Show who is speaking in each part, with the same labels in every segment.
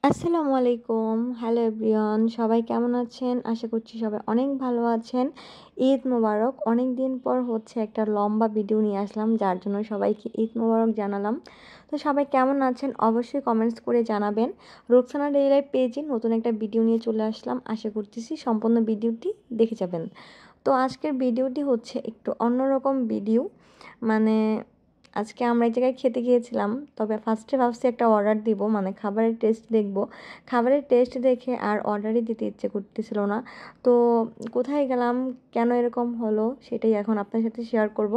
Speaker 1: আসসালামু আলাইকুম। Hello everyone, সবাই কেমন আছেন? আশা করছি সবাই অনেক ভালো আছেন। ঈদ মোবারক। অনেক দিন পর একটা লম্বা ভিডিও নিয়ে আসলাম, যার জন্য সবাইকে ঈদ মোবারক জানালাম। তো সবাই কেমন আছেন অবশ্যই কমেন্টস করে জানাবেন। রোকসানা ডেইলি লাইফ পেজে নতুন একটা ভিডিও নিয়ে চলে আসলাম। আশা করতেছি সম্পূর্ণ ভিডিওটি দেখে যাবেন। তো আজকের ভিডিওটি একটু অন্যরকম ভিডিও। মানে আজকে আমরা এই জায়গায় খেতে গিয়েছিলাম, তবে ফার্স্টে ভাবছি একটা অর্ডার দিব, মানে খাবারের টেস্ট দেখব। খাবারের টেস্ট দেখে আর অর্ডারই দিতে ইচ্ছে করতেছিল না। তো কোথায় গেলাম, কেন এরকম হলো, সেটাই এখন আপনার সাথে শেয়ার করব।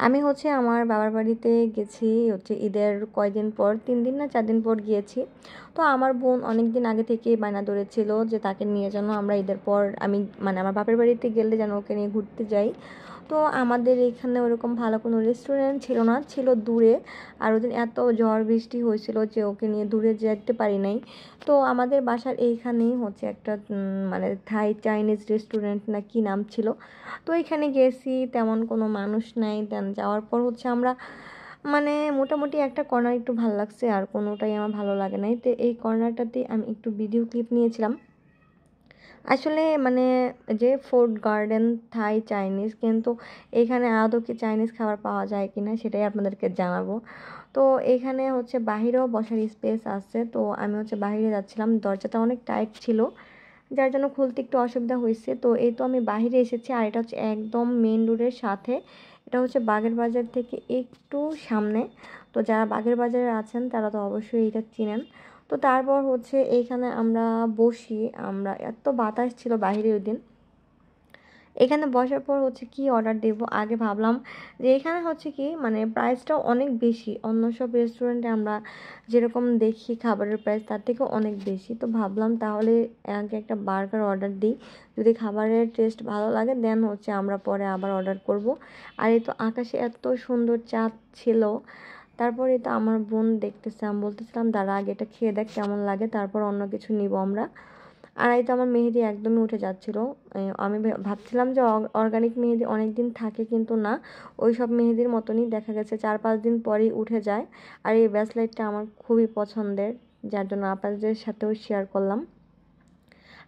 Speaker 1: আমি আমার বাবার বাড়িতে গেছি ঈদের কয়দিন পর, 3 দিন না 4 দিন পর গিয়েছি। তো আমার বোন অনেক দিন আগে থেকেই বায়না ধরেছিল যে তাকে নিয়ে যেন আমরা ঈদের পর আমি আমার বাপের বাড়িতে গেলে যেন ওকে নিয়ে ঘুরতে যাই। তো আমাদের এখানে ওরকম ভালো কোনো রেস্টুরেন্ট ছিল না, ছিল দূরে। আর ওদিন এত ঝড় বৃষ্টি হয়েছিল যে ওকে নিয়ে দূরে যেতে পারি নাই। তো আমাদের বাসার এইখানেই একটা থাই চাইনিজ রেস্টুরেন্ট না কি নাম ছিল। তো এখানে গেছি, তেমন কোনো মানুষ নাই। দেন যাওয়ার পর আমরা মোটামুটি একটা কর্নার একটু ভালো লাগছে, আর কোনোটাই আমার ভালো লাগে নাই। তো এই কর্নারটাতে আমি একটু ভিডিও ক্লিপ নিয়েছিলাম। আসলে যে ফুড গার্ডেন থাই চাইনিজ, কিন্তু এখানে আদৌ কি চাইনিজ খাবার পাওয়া যায় কি না সেটাই আপনাদেরকে জানাবো। তো এখানে বাহিরেও বসার স্পেস আছে। তো আমি বাহিরে যাচ্ছিলাম, দরজাটা অনেক টাইট ছিল, যার জন্য খুলতে একটু অসুবিধা হয়েছে। তো এই তো আমি বাহিরে এসেছি, আর এটা একদম মেন রোডের সাথে। এটা বাগের বাজার থেকে একটু সামনে। তো যারা বাগের বাজারে আছেন তারা তো অবশ্যই এটা চিনেন। তো তারপর এইখানে আমরা বসি। আমরা এত বাতাস ছিল বাইরে ওই দিন। এখানে বসার পর কি অর্ডার দেব, আগে ভাবলাম যে এখানে কি প্রাইসটাও অনেক বেশি। অন্য সব রেস্টুরেন্টে আমরা যেরকম দেখি খাবারের প্রাইস তার থেকেও অনেক বেশি। তো ভাবলাম তাহলে আগে একটা বার্গার অর্ডার দিই, যদি খাবারের টেস্ট ভালো লাগে দেন আমরা পরে আবার অর্ডার করব। আর এই তো আকাশে এত সুন্দর চাঁদ ছিল। তারপরে তো আমার বোন দেখতেছে, আমি বলতেছিলাম দাঁড়া আগে এটা খেয়ে দেখ কেমন লাগে, তারপর অন্য কিছু নিব আমরা। আর এই তো আমার মেহেদি একদমই উঠে যাচ্ছিলো। আমি ভাবছিলাম যে অর্গানিক মেহেদি অনেক দিন থাকে, কিন্তু না, ওই সব মেহেদির মতনই দেখা গেছে 4-5 দিন পরেই উঠে যায়। আর এই ব্রেসলেটটা আমার খুবই পছন্দের, যার জন্য আপনাদের সাথেও শেয়ার করলাম।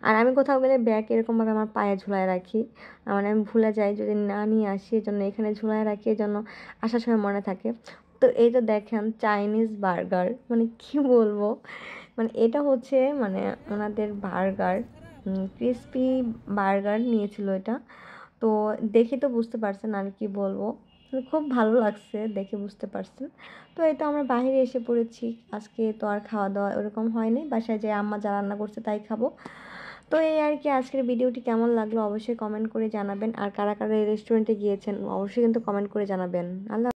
Speaker 1: আর আমি কোথাও গেলে ব্যাগ এরকমভাবে আমার পায়ে ঝুলায় রাখি, আমি ভুলে যাই যদি না নিয়ে আসি, এই জন্য এখানে ঝুলায় রাখি, এই জন্য আসার সময় মনে থাকে। তো এই তো দেখেন চাইনিজ বার্গার, কি বলবো, এটা ওনাদের বার্গার, ক্রিস্পি বার্গার নিয়েছিল এটা। তো দেখে তো বুঝতে পারছেন আর কি বলবো, খুব ভালো লাগছে দেখে, বুঝতে পারছেন। তো এই তো আমরা বাইরে এসে পড়েছি। আজকে তো আর খাওয়া দাওয়া ওরকম হয়নি, বাসায় যে আম্মা যা রান্না করছে তাই খাবো। তো এই আর কি, আজকের ভিডিওটি কেমন লাগলো অবশ্যই কমেন্ট করে জানাবেন। আর কারা কারা এই রেস্টুরেন্টে গিয়েছেন অবশ্যই কিন্তু কমেন্ট করে জানাবেন। আল্লাহ।